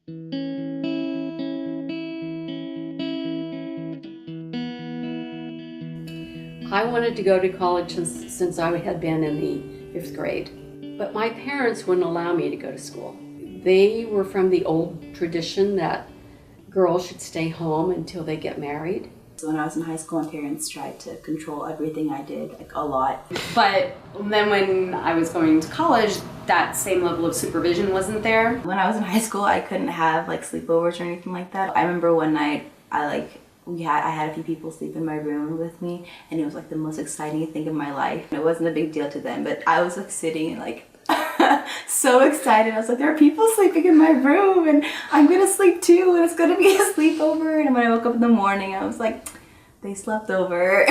I wanted to go to college since I had been in the 5th grade, but my parents wouldn't allow me to go to school. They were from the old tradition that girls should stay home until they get married. So when I was in high school, my parents tried to control everything I did, like a lot. But then when I was going to college, that same level of supervision wasn't there. When I was in high school, I couldn't have like sleepovers or anything like that. I remember one night I had a few people sleep in my room with me, and it was like the most exciting thing of my life. It wasn't a big deal to them, but I was like sitting like so excited. I was like, there are people sleeping in my room and I'm gonna sleep too, and it's gonna be a sleepover. And when I woke up in the morning, I was like, they slept over.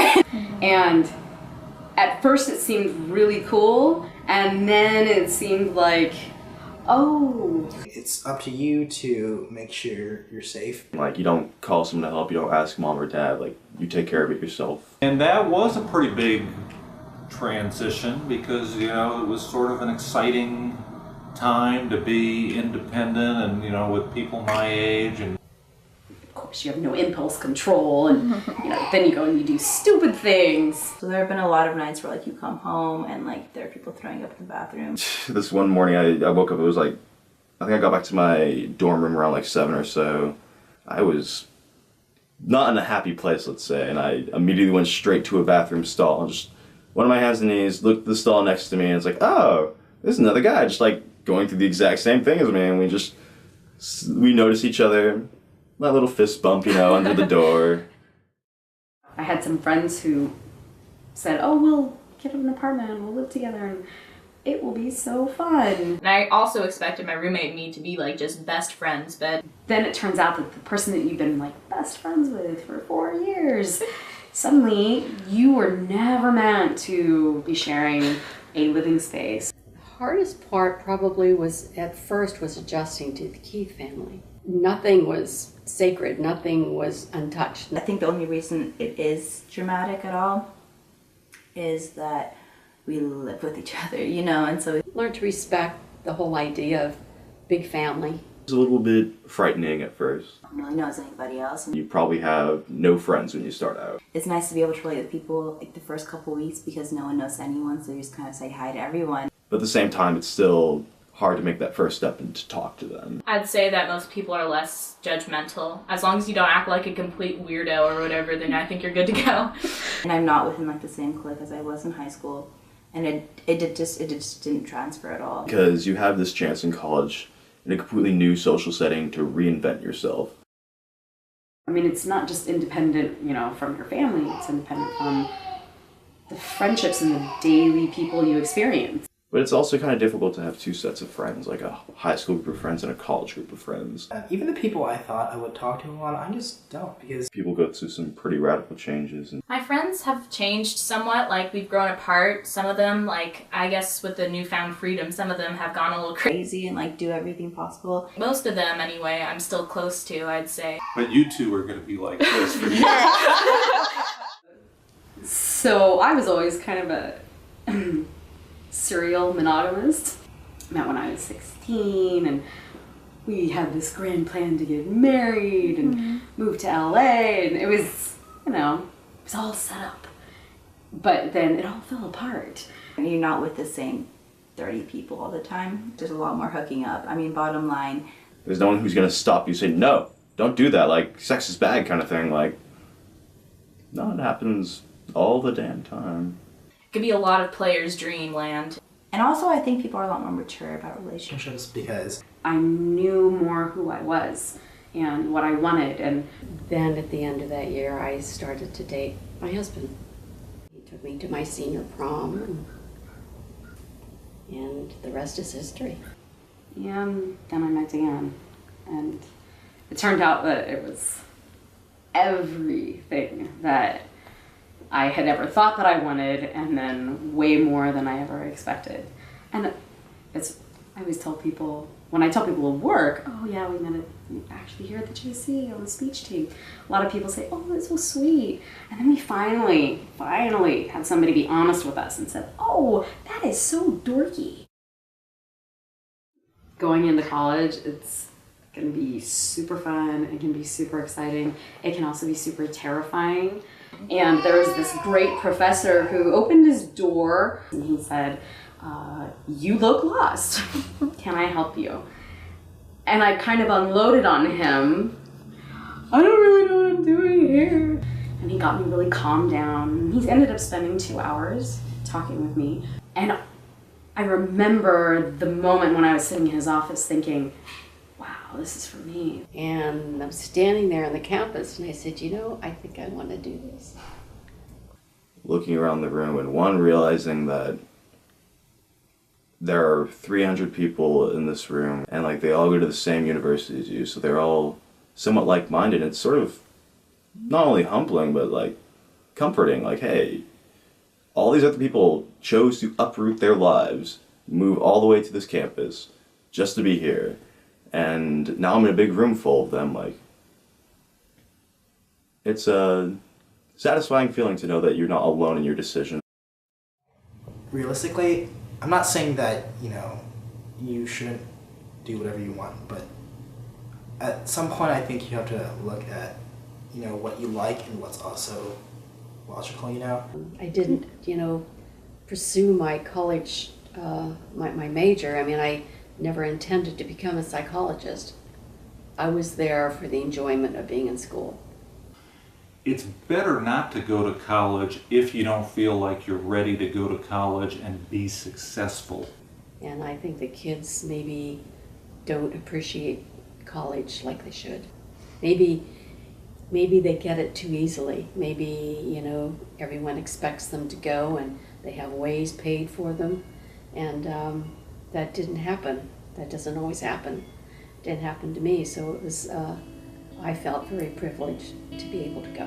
And at first it seemed really cool, and then it seemed like, oh. It's up to you to make sure you're safe. Like, you don't call someone to help, you don't ask mom or dad, like, you take care of it yourself. And that was a pretty big transition because, you know, it was sort of an exciting time to be independent and, you know, with people my age. And of course, you have no impulse control, and you know, then you go and you do stupid things. So there have been a lot of nights where like you come home and like there are people throwing up in the bathroom. This one morning I woke up, it was like, I think I got back to my dorm room around like 7 or so. I was not in a happy place, let's say, and I immediately went straight to a bathroom stall and just went on my hands and knees, looked at the stall next to me, and it's like, oh, there's another guy just like going through the exact same thing as me, and we notice each other, that little fist bump, you know, under the door. I had some friends who said, oh, we'll get an apartment and we'll live together and it will be so fun. And I also expected my roommate and me to be like just best friends, but then it turns out that the person that you've been like best friends with for 4 years, suddenly you were never meant to be sharing a living space. The hardest part probably was adjusting to the Keith family. Nothing was sacred, nothing was untouched. I think the only reason it is dramatic at all is that we live with each other, you know, and so we learned to respect the whole idea of big family. It was a little bit frightening at first. don't really know as anybody else. You probably have no friends when you start out. It's nice to be able to relate with people like the first couple weeks because no one knows anyone, so you just kind of say hi to everyone. But at the same time, it's still hard to make that first step and to talk to them. I'd say that most people are less judgmental. As long as you don't act like a complete weirdo or whatever, then I think you're good to go. And I'm not within like the same clique as I was in high school, and it just didn't transfer at all. Because you have this chance in college in a completely new social setting to reinvent yourself. I mean, it's not just independent, you know, from your family, it's independent from the friendships and the daily people you experience. But it's also kind of difficult to have two sets of friends, like a high school group of friends and a college group of friends. Even the people I thought I would talk to a lot, I just don't, because people go through some pretty radical changes. And my friends have changed somewhat, like we've grown apart. Some of them, like I guess with the newfound freedom, some of them have gone a little crazy and like do everything possible. Most of them anyway, I'm still close to, I'd say. But you two are going to be like this for years. So I was always kind of a serial monogamist. Met when I was 16 and we had this grand plan to get married and move to LA, and it was, you know, it was all set up. But then it all fell apart. And you're not with the same 30 people all the time. There's a lot more hooking up. I mean, bottom line, there's no one who's going to stop you saying, no, don't do that, like sex is bad kind of thing. Like, no, it happens all the damn time. It could be a lot of players' dreamland. And also I think people are a lot more mature about relationships because I knew more who I was and what I wanted. And then at the end of that year, I started to date my husband. He took me to my senior prom, and the rest is history. And then I met Dan, and it turned out that it was everything that I had ever thought that I wanted, and then way more than I ever expected. And I always tell people, when I tell people of work, oh yeah, we met actually here at the JC on the speech team. A lot of people say, oh, that's so sweet. And then we finally had somebody be honest with us and said, oh, that is so dorky. Going into college, it's can be super fun, it can be super exciting, it can also be super terrifying. And there was this great professor who opened his door and he said, you look lost. Can I help you? And I kind of unloaded on him. I don't really know what I'm doing here. And he got me really calmed down. He ended up spending 2 hours talking with me. And I remember the moment when I was sitting in his office thinking, wow, this is for me. And I'm standing there on the campus and I said, you know, I think I want to do this. Looking around the room and one realizing that there are 300 people in this room and like they all go to the same university as you, so they're all somewhat like-minded. It's sort of not only humbling but like comforting, like, hey, all these other people chose to uproot their lives, move all the way to this campus just to be here, and now I'm in a big room full of them. Like, it's a satisfying feeling to know that you're not alone in your decision. Realistically, I'm not saying that, you know, you shouldn't do whatever you want, but at some point I think you have to look at, you know, what you like and what's also logical, you know? I didn't, you know, pursue my college, my major. I mean, I never intended to become a psychologist. I was there for the enjoyment of being in school. It's better not to go to college if you don't feel like you're ready to go to college and be successful. And I think the kids maybe don't appreciate college like they should. Maybe they get it too easily. Maybe, you know, everyone expects them to go and they have ways paid for them. And that didn't happen. That doesn't always happen. It didn't happen to me. So it was, I felt very privileged to be able to go.